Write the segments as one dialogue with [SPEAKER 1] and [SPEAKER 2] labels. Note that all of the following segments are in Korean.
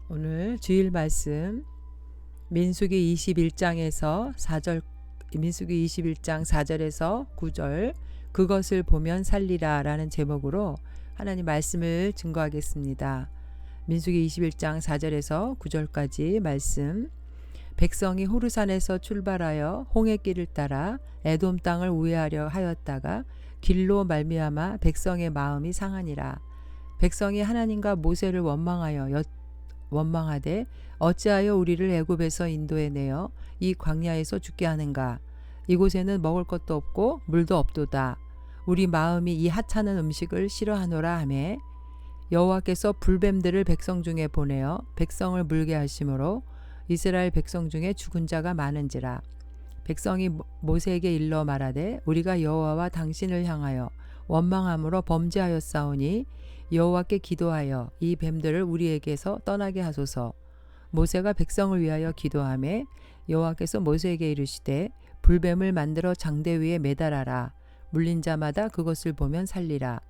[SPEAKER 1] 오늘 주일 말씀 민수기 21장에서 4절 민수기 21장 4절에서 9절 그것을 보면 살리라 라는 제목으로 하나님 말씀을 증거하겠습니다. 민수기 21장 4절에서 9절까지 말씀. 백성이 호르산에서 출발하여 홍해길을 따라 에돔 땅을 우회하려 하였다가 길로 말미암아 백성의 마음이 상하니라. 백성이 하나님과 모세를 원망하되 어찌하여 우리를 애굽에서 인도해 내어 이 광야에서 죽게 하는가. 이곳에는 먹을 것도 없고 물도 없도다. 우리 마음이 이 하찮은 음식을 싫어하노라 하매 여호와께서 불뱀들을 백성 중에 보내어 백성을 물게 하심으로 이스라엘 백성 중에 죽은 자가 많은지라. 백성이 모세에게 일러 말하되 우리가 여호와와 당신을 향하여 원망함으로 범죄하였사오니 여호와께 기도하여 이 뱀들을 우리에게서 떠나게 하소서. 모세가 백성을 위하여 기도하매 여호와께서 모세에게 이르시되 불뱀을 만들어 장대 위에 매달아라. 물린 자마다 그것을 보면 살리라.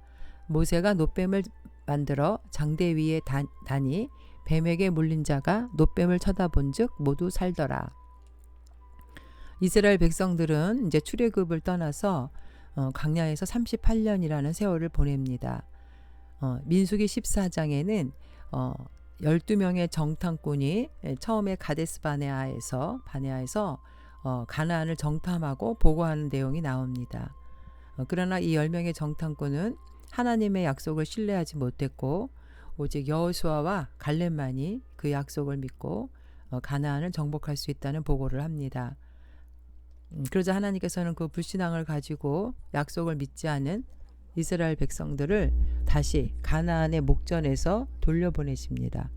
[SPEAKER 1] 모세가 놋뱀을 만들어 장대 위에 다니 뱀에게 물린 자가 놋뱀을 쳐다본즉 모두 살더라. 이스라엘 백성들은 이제 출애굽을 떠나서 광야에서 38년이라는 세월을 보냅니다. 민수기 14장에는 12명의 정탐꾼이 처음에 가데스 바네아에서 가나안을 정탐하고 보고하는 내용이 나옵니다. 그러나 이 10명의 정탐꾼은 하나님의 약속을 신뢰하지 못했고 오직 여호수아와 갈렙만이 그 약속을 믿고 가나안을 정복할 수 있다는 보고를 합니다. 그러자 하나님께서는 그 불신앙을 가지고 약속을 믿지 않은 이스라엘 백성들을 다시 가나안의 목전에서 돌려보내십니다.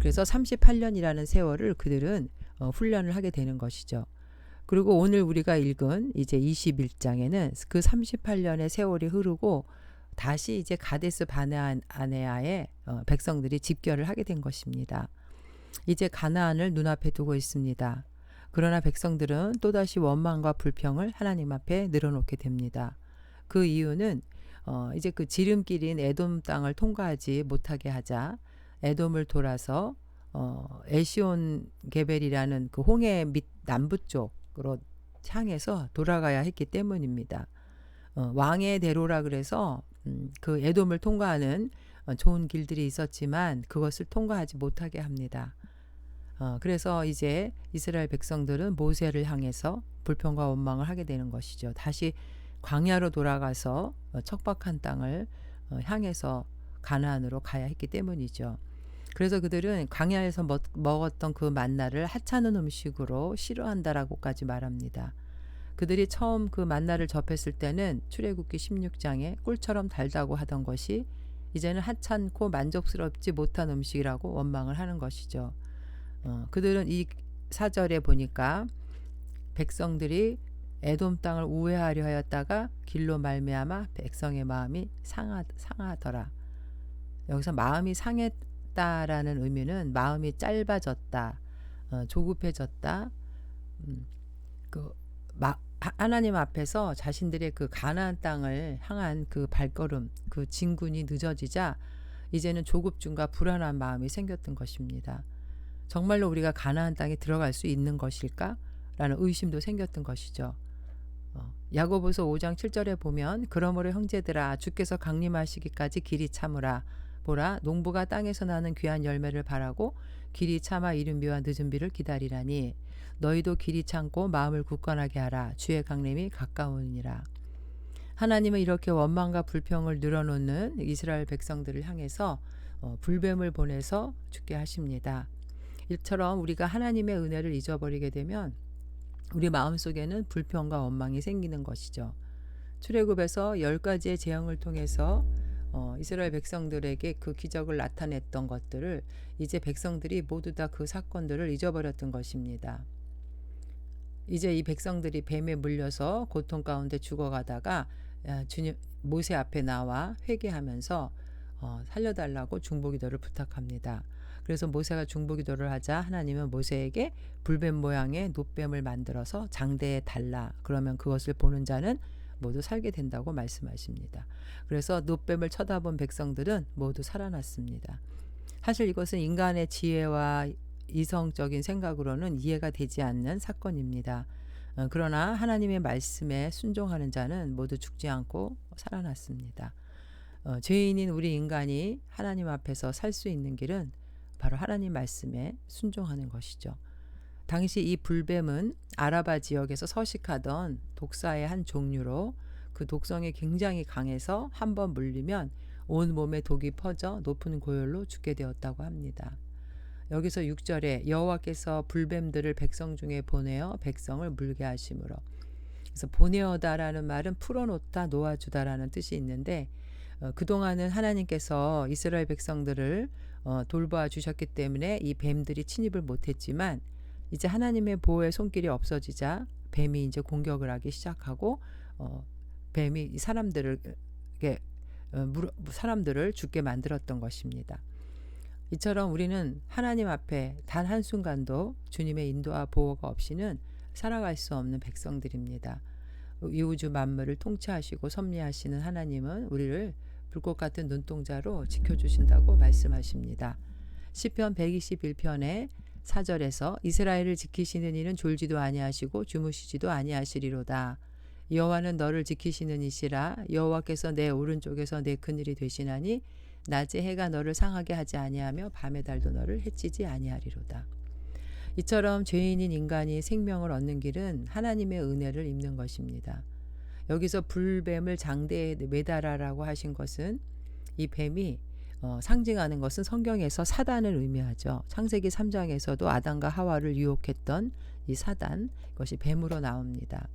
[SPEAKER 1] 그래서 38년이라는 세월을 그들은 훈련을 하게 되는 것이죠. 그리고 오늘 우리가 읽은 이제 21장에는 그 38년의 세월이 흐르고 다시 이제 가데스 바네아에 백성들이 집결을 하게 된 것입니다. 이제 가나안을 눈앞에 두고 있습니다. 그러나 백성들은 또다시 원망과 불평을 하나님 앞에 늘어놓게 됩니다. 그 이유는 이제 그 지름길인 에돔 땅을 통과하지 못하게 하자 에돔을 돌아서 에시온 게벨이라는 그 홍해 밑 남부 쪽으로 향해서 돌아가야 했기 때문입니다. 왕의 대로라 그래서 그 에돔을 통과하는 좋은 길들이 있었지만 그것을 통과하지 못하게 합니다. 그래서 이제 이스라엘 백성들은 모세를 향해서 불평과 원망을 하게 되는 것이죠. 다시 광야로 돌아가서 척박한 땅을 향해서 가나안으로 가야 했기 때문이죠. 그래서 그들은 광야에서 먹었던 그 만나를 하찮은 음식으로 싫어한다라고까지 말합니다. 그들이 처음 그 만나를 접했을 때는 출애굽기 16장에 꿀처럼 달다고 하던 것이 이제는 하찮고 만족스럽지 못한 음식이라고 원망을 하는 것이죠. 그들은 이 4절에 보니까 백성들이 에돔 땅을 우회하려 하였다가 길로 말미암아 백성의 마음이 상하더라. 여기서 마음이 상했다라는 의미는 마음이 짧아졌다, 조급해졌다. 하나님 앞에서 자신들의 그 가나안 땅을 향한 그 발걸음, 그 진군이 늦어지자 이제는 조급증과 불안한 마음이 생겼던 것입니다. 정말로 우리가 가나안 땅에 들어갈 수 있는 것일까? 라는 의심도 생겼던 것이죠. 야고보서 5장 7절에 보면 그러므로 형제들아 주께서 강림하시기까지 길이 참으라. 보라 농부가 땅에서 나는 귀한 열매를 바라고 길이 참아 이른 비와 늦은 비를 기다리라니 너희도 길이 참고 마음을 굳건하게 하라. 주의 강림이 가까우니라. 하나님은 이렇게 원망과 불평을 늘어놓는 이스라엘 백성들을 향해서 불뱀을 보내서 죽게 하십니다. 이처럼 우리가 하나님의 은혜를 잊어버리게 되면 우리 마음속에는 불평과 원망이 생기는 것이죠. 출애굽에서 10가지의 재앙을 통해서 이스라엘 백성들에게 그 기적을 나타냈던 것들을 이제 백성들이 모두 다 그 사건들을 잊어버렸던 것입니다. 이제 이 백성들이 뱀에 물려서 고통 가운데 죽어가다가 주님 모세 앞에 나와 회개하면서 살려달라고 중보기도를 부탁합니다. 그래서 모세가 중보기도를 하자 하나님은 모세에게 불뱀 모양의 놋뱀을 만들어서 장대에 달라. 그러면 그것을 보는 자는 모두 살게 된다고 말씀하십니다. 그래서 놋뱀을 쳐다본 백성들은 모두 살아났습니다. 사실 이것은 인간의 지혜와 이성적인 생각으로는 이해가 되지 않는 사건입니다. 그러나 하나님의 말씀에 순종하는 자는 모두 죽지 않고 살아났습니다. 죄인인 우리 인간이 하나님 앞에서 살 수 있는 길은 바로 하나님 말씀에 순종하는 것이죠. 당시 이 불뱀은 아라바 지역에서 서식하던 독사의 한 종류로 그 독성이 굉장히 강해서 한번 물리면 온 몸에 독이 퍼져 높은 고열로 죽게 되었다고 합니다. 여기서 6절에 여호와께서 불뱀들을 백성 중에 보내어 백성을 물게 하심으로, 그래서 보내어다라는 말은 풀어놓다 놓아주다라는 뜻이 있는데 그동안은 하나님께서 이스라엘 백성들을 돌보아 주셨기 때문에 이 뱀들이 침입을 못했지만 이제 하나님의 보호의 손길이 없어지자 뱀이 이제 공격을 하기 시작하고 뱀이 사람들을 죽게 만들었던 것입니다. 이처럼 우리는 하나님 앞에 단 한순간도 주님의 인도와 보호가 없이는 살아갈 수 없는 백성들입니다. 이 우주 만물을 통치하시고 섭리하시는 하나님은 우리를 불꽃 같은 눈동자로 지켜주신다고 말씀하십니다. 시편 121편의 4절에서 이스라엘을 지키시는 이는 졸지도 아니하시고 주무시지도 아니하시리로다. 여호와는 너를 지키시는 이시라. 여호와께서 내 오른쪽에서 내 그늘이 되시나니 낮에 해가 너를 상하게 하지 아니하며 밤의 달도 너를 해치지 아니하리로다. 이처럼 죄인인 인간이 생명을 얻는 길은 하나님의 은혜를 입는 것입니다. 여기서 불뱀을 장대에 매달아라고 하신 것은 이 뱀이 상징하는 것은 성경에서 사단을 의미하죠. 창세기 3장에서도 아담과 하와를 유혹했던 이 사단, 이것이 뱀으로 나옵니다.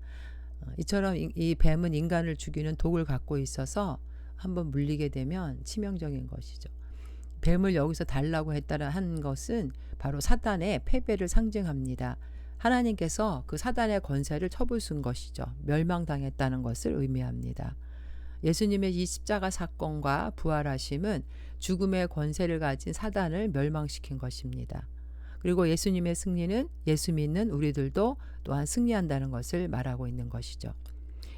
[SPEAKER 1] 이처럼 이 뱀은 인간을 죽이는 독을 갖고 있어서 한번 물리게 되면 치명적인 것이죠. 뱀을 여기서 달라고 한 것은 바로 사단의 패배를 상징합니다. 하나님께서 그 사단의 권세를 쳐부순 것이죠. 멸망당했다는 것을 의미합니다. 예수님의 이 십자가 사건과 부활하심은 죽음의 권세를 가진 사단을 멸망시킨 것입니다. 그리고 예수님의 승리는 예수 믿는 우리들도 또한 승리한다는 것을 말하고 있는 것이죠.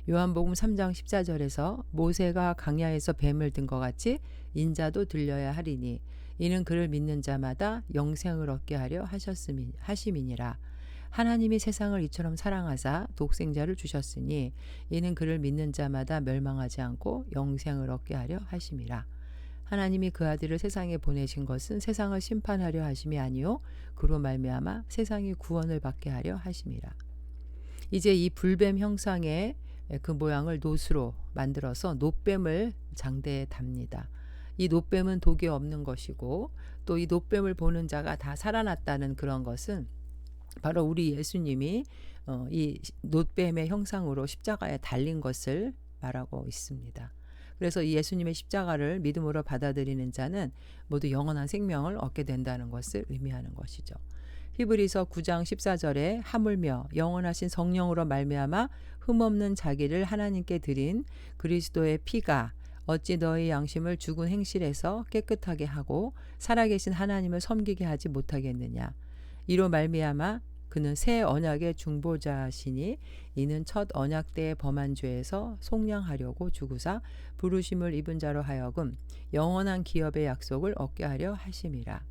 [SPEAKER 1] 요한복음 3장 14절에서 모세가 강야에서 뱀을 든 것 같이 인자도 들려야 하리니 이는 그를 믿는 자마다 영생을 얻게 하려 하심이니라. 하나님이 세상을 이처럼 사랑하사 독생자를 주셨으니 이는 그를 믿는 자마다 멸망하지 않고 영생을 얻게 하려 하심이라. 하나님이 그 아들을 세상에 보내신 것은 세상을 심판하려 하심이 아니요 그로 말미암아 세상이 구원을 받게 하려 하심이라. 이제 이 불뱀 형상의 그 모양을 놋으로 만들어서 놋뱀을 장대에 답니다. 이 놋뱀은 독이 없는 것이고 또 이 놋뱀을 보는 자가 다 살아났다는 그런 것은 바로 우리 예수님이 이 놋뱀의 형상으로 십자가에 달린 것을 말하고 있습니다. 그래서 이 예수님의 십자가를 믿음으로 받아들이는 자는 모두 영원한 생명을 얻게 된다는 것을 의미하는 것이죠. 히브리서 9장 14절에 하물며 영원하신 성령으로 말미암아 흠없는 자기를 하나님께 드린 그리스도의 피가 어찌 너희 양심을 죽은 행실에서 깨끗하게 하고 살아계신 하나님을 섬기게 하지 못하겠느냐. 이로 말미암아 그는 새 언약의 중보자시니 이는 첫 언약 때의 범한 죄에서 속량하려고 죽으사 부르심을 입은 자로 하여금 영원한 기업의 약속을 얻게 하려 하심이라.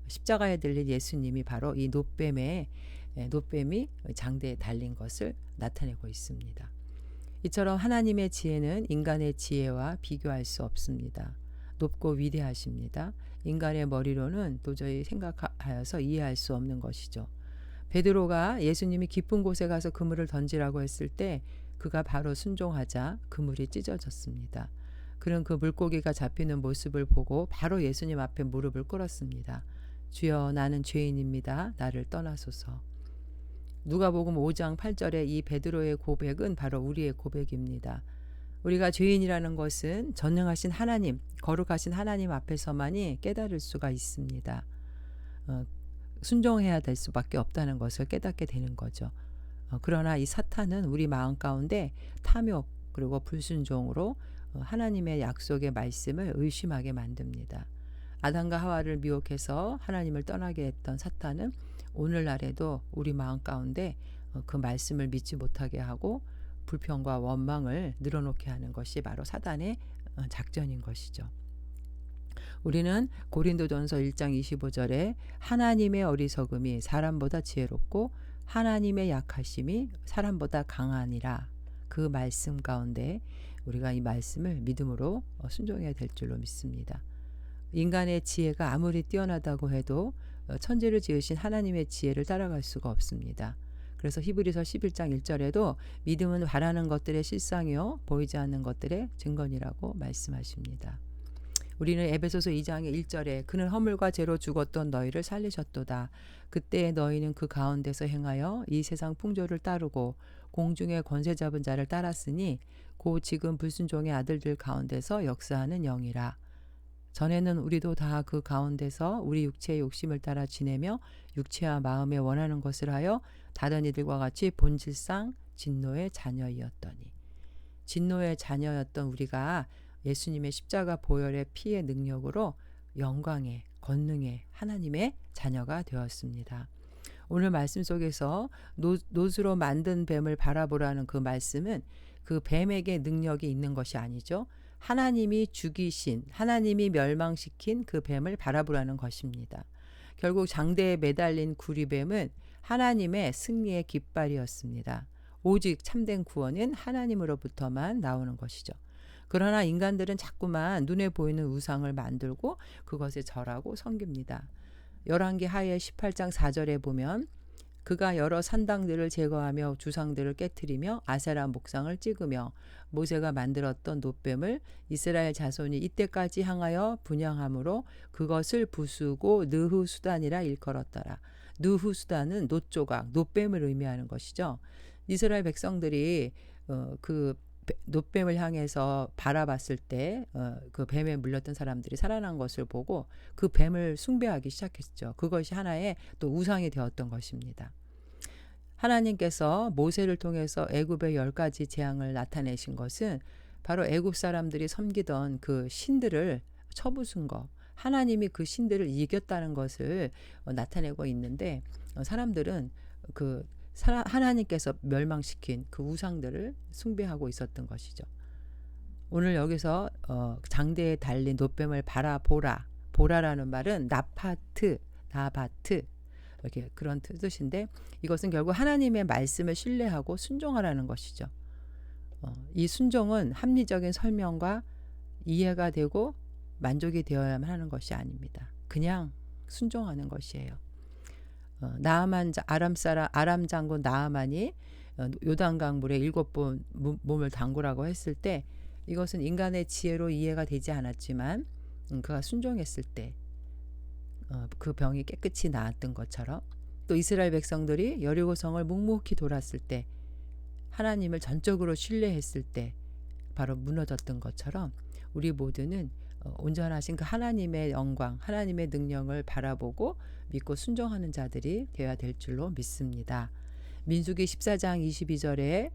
[SPEAKER 1] 십자가에 들린 예수님이 바로 이 놋뱀이 장대에 달린 것을 나타내고 있습니다. 이처럼 하나님의 지혜는 인간의 지혜와 비교할 수 없습니다. 높고 위대하십니다. 인간의 머리로는 도저히 생각하여서 이해할 수 없는 것이죠. 베드로가 예수님이 깊은 곳에 가서 그물을 던지라고 했을 때 그가 바로 순종하자 그물이 찢어졌습니다. 그는 그 물고기가 잡히는 모습을 보고 바로 예수님 앞에 무릎을 꿇었습니다. 주여 나는 죄인입니다. 나를 떠나소서. 누가복음 5장 8절의 이 베드로의 고백은 바로 우리의 고백입니다. 우리가 죄인이라는 것은 전능하신 하나님, 거룩하신 하나님 앞에서만이 깨달을 수가 있습니다. 순종해야 될 수밖에 없다는 것을 깨닫게 되는 거죠. 그러나 이 사탄은 우리 마음 가운데 탐욕 그리고 불순종으로 하나님의 약속의 말씀을 의심하게 만듭니다. 아담과 하와를 미혹해서 하나님을 떠나게 했던 사탄은 오늘날에도 우리 마음 가운데 그 말씀을 믿지 못하게 하고 불평과 원망을 늘어놓게 하는 것이 바로 사단의 작전인 것이죠. 우리는 고린도전서 1장 25절에 하나님의 어리석음이 사람보다 지혜롭고 하나님의 약하심이 사람보다 강하니라, 그 말씀 가운데 우리가 이 말씀을 믿음으로 순종해야 될 줄로 믿습니다. 인간의 지혜가 아무리 뛰어나다고 해도 천지를 지으신 하나님의 지혜를 따라갈 수가 없습니다. 그래서 히브리서 11장 1절에도 믿음은 바라는 것들의 실상이요 보이지 않는 것들의 증거니라고 말씀하십니다. 우리는 에베소서 2장의 1절에 그는 허물과 죄로 죽었던 너희를 살리셨도다. 그때 너희는 그 가운데서 행하여 이 세상 풍조를 따르고 공중의 권세 잡은 자를 따랐으니 고 지금 불순종의 아들들 가운데서 역사하는 영이라. 전에는 우리도 다 그 가운데서 우리 육체의 욕심을 따라 지내며 육체와 마음에 원하는 것을 하여 다른 이들과 같이 본질상 진노의 자녀이었더니, 진노의 자녀였던 우리가 예수님의 십자가 보혈의 피의 능력으로 영광의 권능의 하나님의 자녀가 되었습니다. 오늘 말씀 속에서 노스로 만든 뱀을 바라보라는 그 말씀은 그 뱀에게 능력이 있는 것이 아니죠. 하나님이 죽이신, 하나님이 멸망시킨 그 뱀을 바라보라는 것입니다. 결국 장대에 매달린 구리뱀은 하나님의 승리의 깃발이었습니다. 오직 참된 구원은 하나님으로부터만 나오는 것이죠. 그러나 인간들은 자꾸만 눈에 보이는 우상을 만들고 그것에 절하고 섬깁니다. 열왕기 하의 18장 4절에 보면 그가 여러 산당들을 제거하며 주상들을 깨트리며 아세라 목상을 찍으며 모세가 만들었던 놋뱀을 이스라엘 자손이 이때까지 향하여 분향함으로 그것을 부수고 느후수단이라 일컬었더라. 느후수단은 놋조각, 놋뱀을 의미하는 것이죠. 이스라엘 백성들이 그 놋뱀을 향해서 바라봤을 때 그 뱀에 물렸던 사람들이 살아난 것을 보고 그 뱀을 숭배하기 시작했죠. 그것이 하나의 또 우상이 되었던 것입니다. 하나님께서 모세를 통해서 애굽의 10가지 재앙을 나타내신 것은 바로 애굽 사람들이 섬기던 그 신들을 쳐부순 것, 하나님이 그 신들을 이겼다는 것을 나타내고 있는데, 사람들은 그 하나님께서 멸망시킨 그 우상들을 숭배하고 있었던 것이죠. 오늘 여기서 장대에 달린 놋뱀을 바라보라, 보라라는 말은 나바트 이렇게 그런 뜻인데, 이것은 결국 하나님의 말씀을 신뢰하고 순종하라는 것이죠. 이 순종은 합리적인 설명과 이해가 되고 만족이 되어야만 하는 것이 아닙니다. 그냥 순종하는 것이에요. 나아만 아람 장군 나아만이 요단강 물에 7번 몸을 담그라고 했을 때 이것은 인간의 지혜로 이해가 되지 않았지만 그가 순종했을 때 그 병이 깨끗이 나았던 것처럼, 또 이스라엘 백성들이 여리고성을 묵묵히 돌았을 때 하나님을 전적으로 신뢰했을 때 바로 무너졌던 것처럼 우리 모두는 온전하신 그 하나님의 영광, 하나님의 능력을 바라보고 믿고 순종하는 자들이 되어야 될 줄로 믿습니다. 민수기 14장 22절에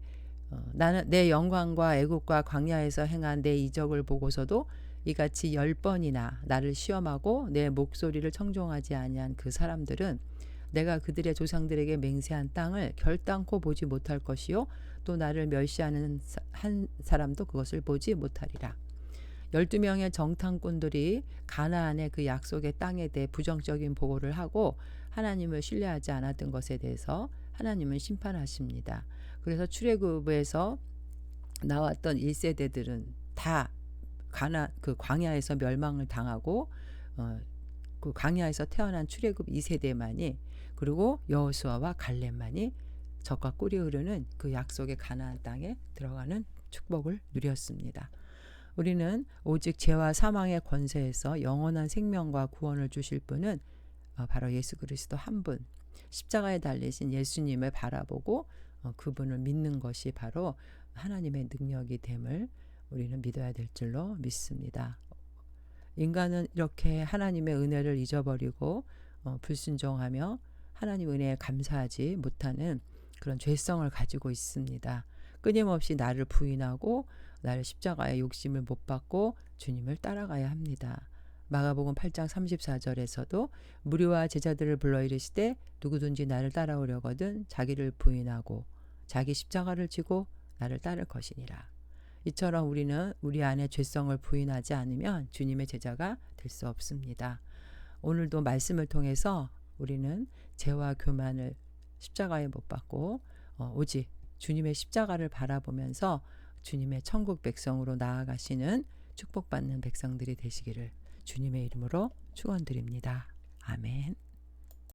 [SPEAKER 1] 나는 내 영광과 애국과 광야에서 행한 내 이적을 보고서도 이같이 10번이나 나를 시험하고 내 목소리를 청종하지 아니한 그 사람들은 내가 그들의 조상들에게 맹세한 땅을 결단코 보지 못할 것이요 또 나를 멸시하는 한 사람도 그것을 보지 못하리라. 12명의 정탐꾼들이 가나안의 그 약속의 땅에 대해 부정적인 보고를 하고 하나님을 신뢰하지 않았던 것에 대해서 하나님은 심판하십니다. 그래서 출애굽에서 나왔던 1세대들은 다 그 광야에서 멸망을 당하고 그 광야에서 태어난 출애굽 2세대만이, 그리고 여호수아와 갈렙만이 젖과 꿀이 흐르는 그 약속의 가나안 땅에 들어가는 축복을 누렸습니다. 우리는 오직 죄와 사망의 권세에서 영원한 생명과 구원을 주실 분은 바로 예수 그리스도 한 분, 십자가에 달리신 예수님을 바라보고 그분을 믿는 것이 바로 하나님의 능력이 됨을 우리는 믿어야 될 줄로 믿습니다. 인간은 이렇게 하나님의 은혜를 잊어버리고 불순종하며 하나님 은혜에 감사하지 못하는 그런 죄성을 가지고 있습니다. 끊임없이 나를 부인하고 나를 십자가의 욕심을 못 받고 주님을 따라가야 합니다. 마가복음 8장 34절에서도 무리와 제자들을 불러 이르시되 누구든지 나를 따라오려거든 자기를 부인하고 자기 십자가를 지고 나를 따를 것이니라. 이처럼 우리는 우리 안에 죄성을 부인하지 않으면 주님의 제자가 될 수 없습니다. 오늘도 말씀을 통해서 우리는 죄와 교만을 십자가에 못 박고 오직 주님의 십자가를 바라보면서 주님의 천국 백성으로 나아가시는 축복받는 백성들이 되시기를 주님의 이름으로 축원드립니다. 아멘.